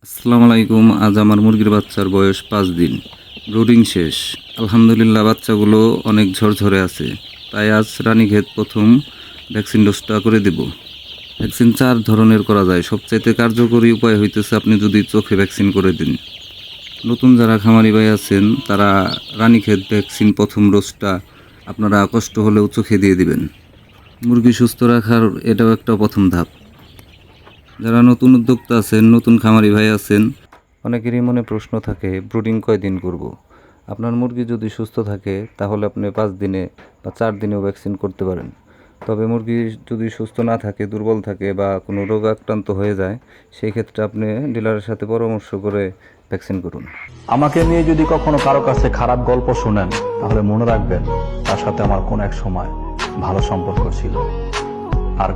আসসালামু আলাইকুম। আজ আমার মুরগির বাচ্চার বয়স 5 দিন। ব্রুডিং শেষ। আলহামদুলিল্লাহ বাচ্চাগুলো অনেক ঝরঝরে আছে। তাই আজ রানীক্ষেত প্রথম ভ্যাকসিন ডোজটা করে দেব। ভ্যাকসিন 4 ধরনের করা যায়। সবচাইতে কার্যকরী উপায় হইতেছে আপনি যদি চোখে ভ্যাকসিন করে দিন। নতুন যারা খামারি ভাই আছেন তারা রানীক্ষেত ভ্যাকসিন প্রথম ডোজটা আপনারা কষ্ট হলেও চোখে দিয়ে দিবেন। মুরগি সুস্থ রাখার এটাও একটা প্রথম ধাপ। যারা নতুন উদ্যোক্তা আছেন, নতুন খামারি ভাই আছেন, অনেকেরই মনে প্রশ্ন থাকে ব্রুডিং কয়দিন করব। আপনার মুরগি যদি সুস্থ থাকে তাহলে আপনি 5 দিনে বা 4 দিনেও ভ্যাকসিন করতে পারেন। তবে মুরগি যদি সুস্থ না থাকে, দুর্বল থাকে বা কোনো রোগ আক্রান্ত হয়ে যায়, সেই ক্ষেত্রে আপনি ডিলারের সাথে পরামর্শ করে ভ্যাকসিন করুন। আমাকে নিয়ে যদি কখনো কারো কাছে খারাপ গল্প শোনেন তাহলে মনে রাখবেন তার সাথে আমার কোন এক সময় ভালো সম্পর্ক ছিল। আর